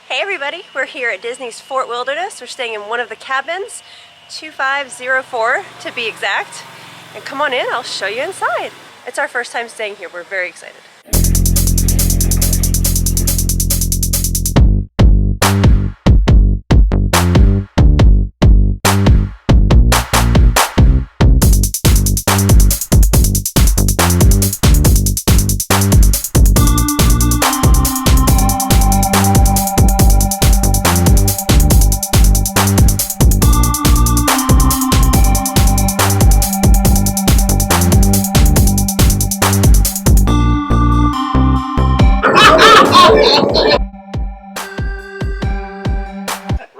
Hey everybody, we're here at Disney's Fort Wilderness. We're staying in one of the cabins, 2504 to be exact. And come on in, I'll show you inside. It's our first time staying here. We're very excited.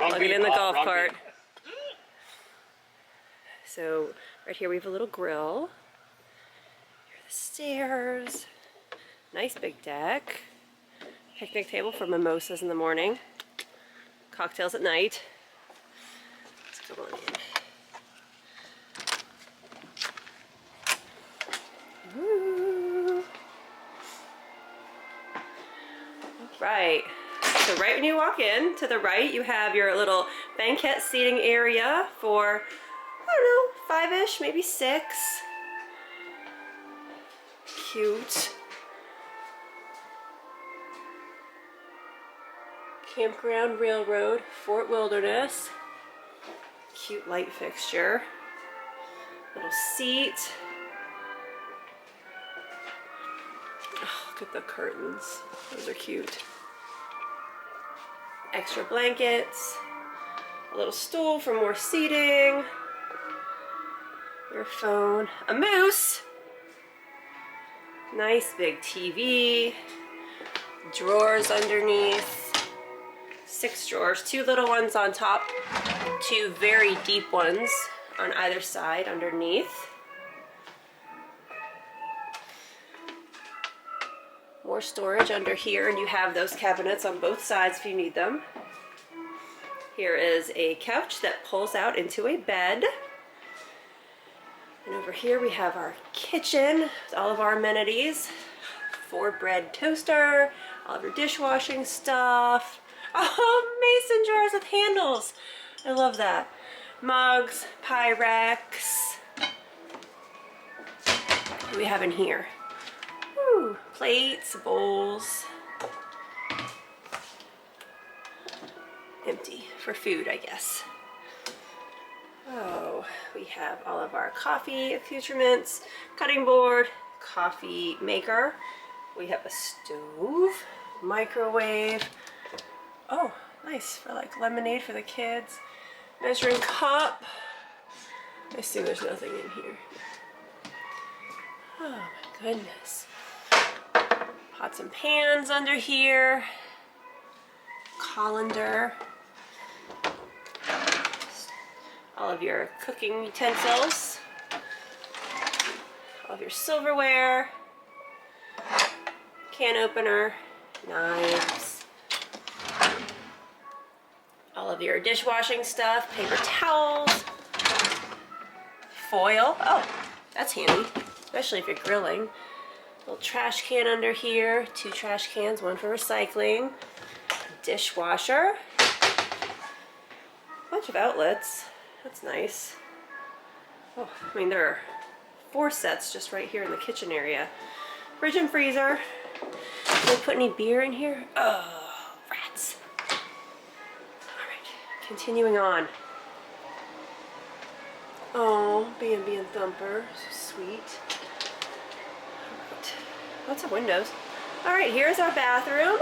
Plugging in the golf cart. So right here we have a little grill. Here are the stairs. Nice big deck. Picnic table for mimosas in the morning. Cocktails at night. Let's go on in. Woo. All right. So right when you walk in, to the right, you have your little banquette seating area for, I don't know, 5-ish, maybe 6. Cute. Campground Railroad, Fort Wilderness. Cute light fixture. Little seat. Oh, look at the curtains. Those are cute. Extra blankets, a little stool for more seating, your phone, a moose, nice big TV, drawers underneath, 6 drawers, 2 little ones on top, 2 very deep ones on either side underneath. More storage under here, and you have those cabinets on both sides if you need them. Here is a couch that pulls out into a bed. And over here we have our kitchen with all of our amenities. 4 bread toaster, all of your dishwashing stuff. Oh, mason jars with handles. I love that. Mugs, Pyrex. What do we have in here? Ooh, plates, bowls. Empty for food, I guess. Oh, we have all of our coffee accoutrements, cutting board, coffee maker. We have a stove, microwave. Oh, nice for like lemonade for the kids. Measuring cup. I assume there's nothing in here. Oh my goodness. Pots and pans under here. Colander. All of your cooking utensils. All of your silverware. Can opener. Knives. All of your dishwashing stuff. Paper towels. Foil. Oh, that's handy. Especially if you're grilling. Little trash can under here, 2 trash cans, 1 for recycling, dishwasher, bunch of outlets, that's nice. Oh, I mean there are 4 sets just right here in the kitchen area. Fridge and freezer. Can we put any beer in here? Oh, rats. Alright, continuing on. Oh, B&B and Thumper, so sweet. Lots of windows. Alright, here's our bathroom.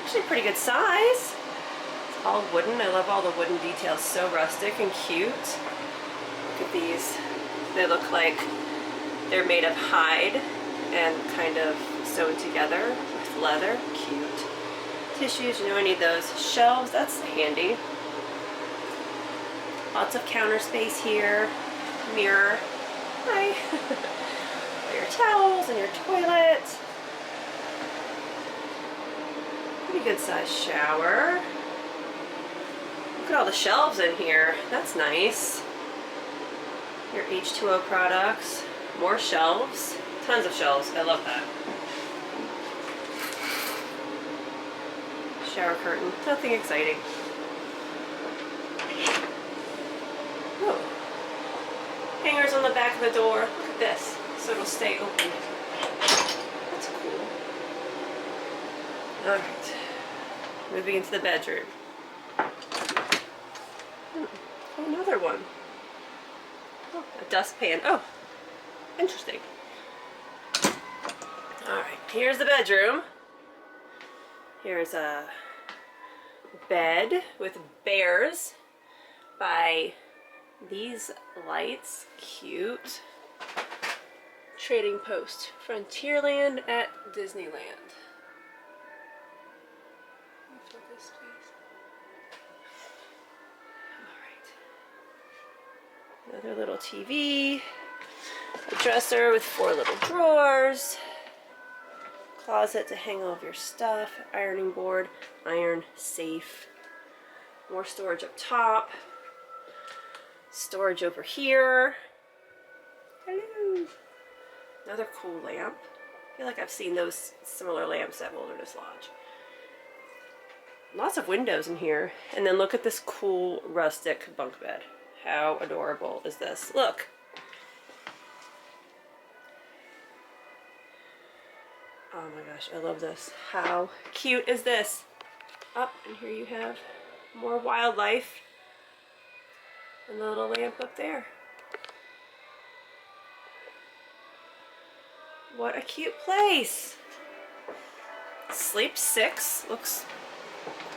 Actually pretty good size. It's all wooden. I love all the wooden details. So rustic and cute. Look at these. They look like they're made of hide and kind of sewn together with leather. Cute. Tissues, you know I need those. Shelves, that's handy. Lots of counter space here. Mirror. Hi. Your towels and your toilet. Pretty good sized shower. Look at all the shelves in here. That's nice. Your H2O products. More shelves. Tons of shelves. I love that. Shower curtain, nothing exciting. Oh, hangers on the back of the door. Look at this, so it'll stay open. That's cool. All right, moving into the bedroom. Another one. Oh, a dustpan. Oh, interesting. All right, here's the bedroom. Here's a bed with bears by these lights. Cute. Trading post. Frontierland at Disneyland. That's what this is. All right. Another little TV. A dresser with 4 little drawers. Closet to hang all of your stuff. Ironing board. Iron safe. More storage up top. Storage over here. Hello. Another cool lamp. I feel like I've seen those similar lamps at Wilderness Lodge. Lots of windows in here. And then look at this cool rustic bunk bed. How adorable is this? Look. Oh my gosh, I love this. How cute is this? Oh, and here you have more wildlife. And the little lamp up there. What a cute place. Sleep 6 looks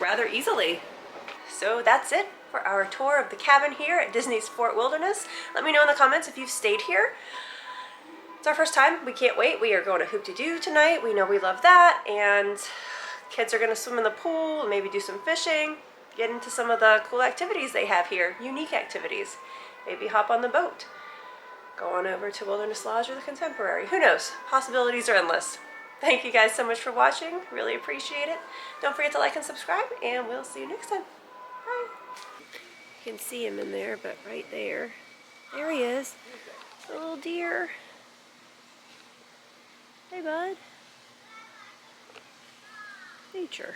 rather easily. So that's it for our tour of the cabin here at Disney's Fort Wilderness. Let me know in the comments if you've stayed here. It's our first time. We can't wait. We are going to Hoop-de-Doo tonight. We know we love that. And kids are going to swim in the pool and maybe do some fishing. Get into some of the cool activities they have here. Unique activities. Maybe hop on the boat. Go on over to Wilderness Lodge or the Contemporary. Who knows? Possibilities are endless. Thank you guys so much for watching. Really appreciate it. Don't forget to like and subscribe, and we'll see you next time. Bye. You can see him in there, but right there. There he is. A little deer. Hey, bud. Nature.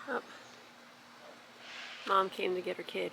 Oh. Mom came to get her kid.